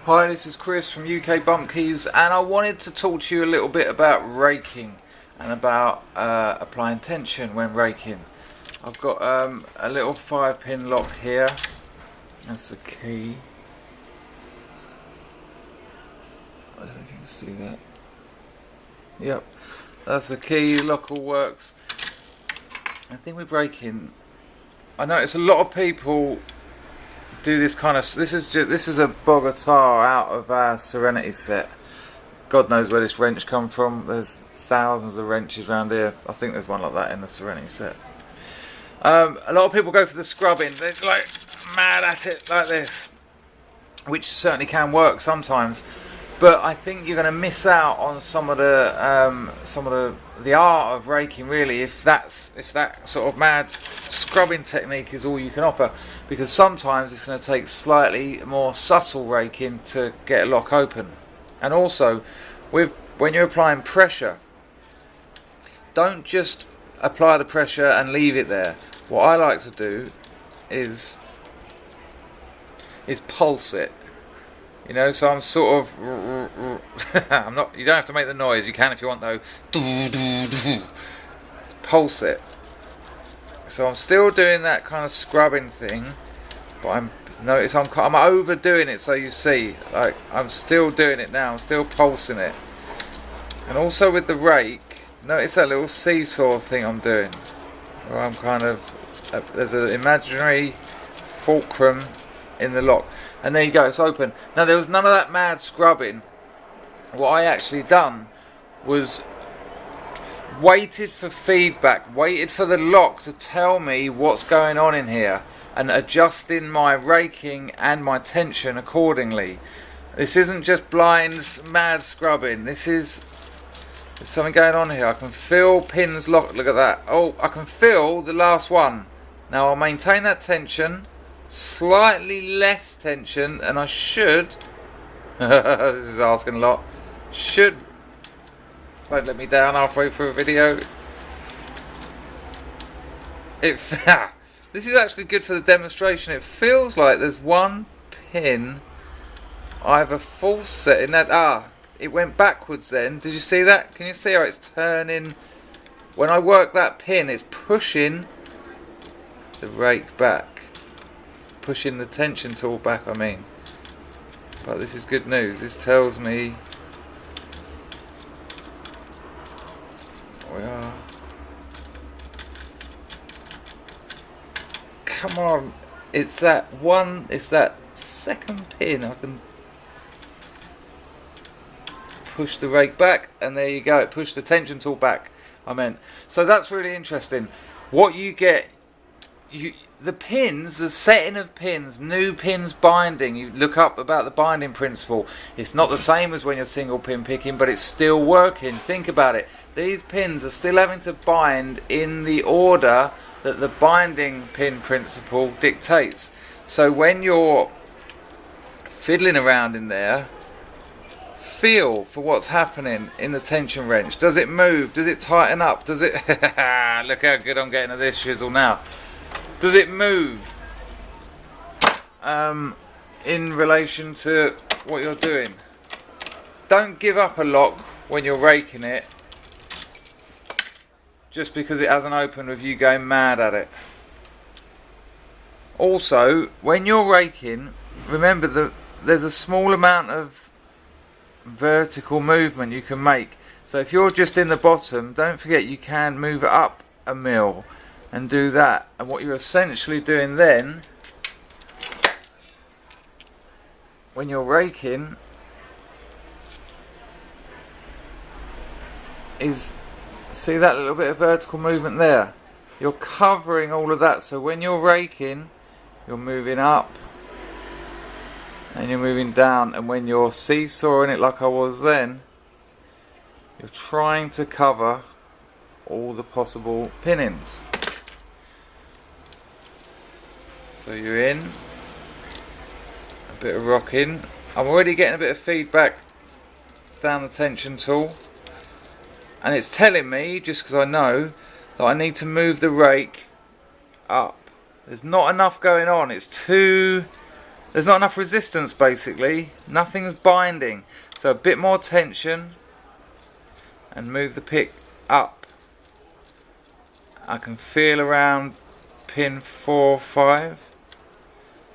Hi, this is Chris from UK Bump Keys, and I wanted to talk to you a little bit about raking and about applying tension when raking. I've got a little 5-pin lock here. That's the key. I don't know if you can see that. Yep, that's the key. The lock all works. I think with raking, I notice a lot of people do this kind of. This is a Bogota out of our Serenity set. God knows where this wrench come from. There's thousands of wrenches around here. I think there's one like that in the Serenity set. A lot of people go for the scrubbing. They're like mad at it like this, which certainly can work sometimes. But I think you're going to miss out on some of the art of raking, really, if that sort of mad scrubbing technique is all you can offer, because sometimes it's going to take slightly more subtle raking to get a lock open. And also, when you're applying pressure, don't just apply the pressure and leave it there. What I like to do is pulse it. You know, so I'm sort of I'm not. You don't have to make the noise. You can if you want, though. Pulse it. So I'm still doing that kind of scrubbing thing, but notice I'm overdoing it. So you see, like I'm still doing it now. I'm still pulsing it, and also with the rake. Notice that little seesaw thing I'm doing, where I'm kind of there's an imaginary fulcrum in the lock. And there you go, it's open. Now there was none of that mad scrubbing. What I actually done was waited for feedback, waited for the lock to tell me what's going on in here, and adjusting my raking and my tension accordingly. This isn't just blind mad scrubbing. There's something going on here. I can feel pins locked. Look at that. Oh, I can feel the last one. Now I'll maintain that tension. Slightly less tension, and I should this is asking a lot. Don't let me down halfway through a video. This is actually good for the demonstration. It feels like there's one pin either false set in that. It went backwards then. Did you see that? Can you see how it's turning? When I work that pin, it's pushing the rake back. Pushing the tension tool back, I mean. But this is good news. This tells me we are. Come on, it's that second pin. I can push the rake back, and there you go. It pushed the tension tool back. I meant. So that's really interesting. What you get. The pins, the setting of pins, new pins binding, you look up about the binding principle. It's not the same as when you're single pin picking, but it's still working. Think about it. These pins are still having to bind in the order that the binding pin principle dictates. So when you're fiddling around in there, feel for what's happening in the tension wrench. Does it move? Does it tighten up? Does it... Look how good I'm getting at this shizzle now. Does it move in relation to what you're doing? Don't give up a lock when you're raking it just because it hasn't opened with you going mad at it. Also, when you're raking, remember that there's a small amount of vertical movement you can make. So if you're just in the bottom, don't forget you can move it up a mil. And do that, and what you're essentially doing then, when you're raking, is see that little bit of vertical movement there. You're covering all of that, so when you're raking, you're moving up and you're moving down, and when you're seesawing it like I was then, you're trying to cover all the possible pinnings. So you're in, a bit of rocking. I'm already getting a bit of feedback down the tension tool, and it's telling me, just because I know, that I need to move the rake up. There's not enough going on. It's too there's not enough resistance basically. Nothing's binding. So a bit more tension and move the pick up. I can feel around pin 4, 5.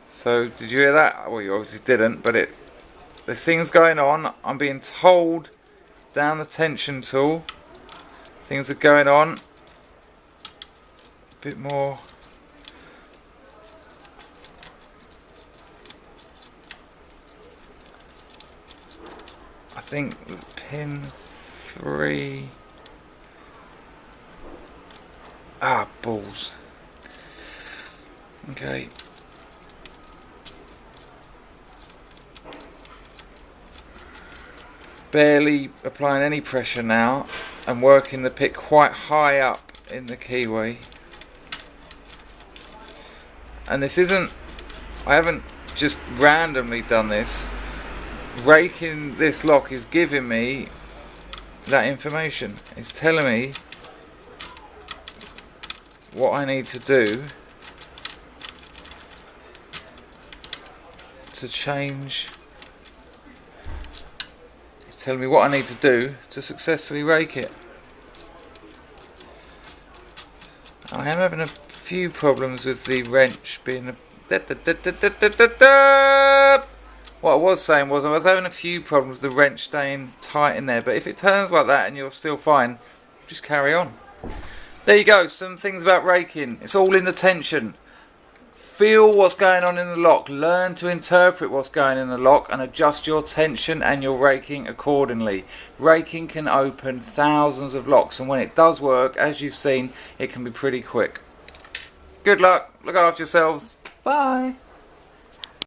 So did you hear that? Well, you obviously didn't, but there's things going on. I'm being told down the tension tool. Things are going on. A bit more. I think pin 3. Ah, balls. Okay. Barely applying any pressure now and working the pick quite high up in the keyway. And this isn't, I haven't just randomly done this. Raking this lock is giving me that information. It's telling me what I need to do to change. It's telling me what I need to do to successfully rake it. I am having a few problems with the wrench being what I was saying was I was having a few problems with the wrench staying tight in there, but if it turns like that and you're still fine, just carry on. There you go, some things about raking. It's all in the tension. Feel what's going on in the lock. Learn to interpret what's going in the lock and adjust your tension and your raking accordingly. Raking can open thousands of locks, and when it does work, as you've seen, it can be pretty quick. Good luck. Look after yourselves. Bye.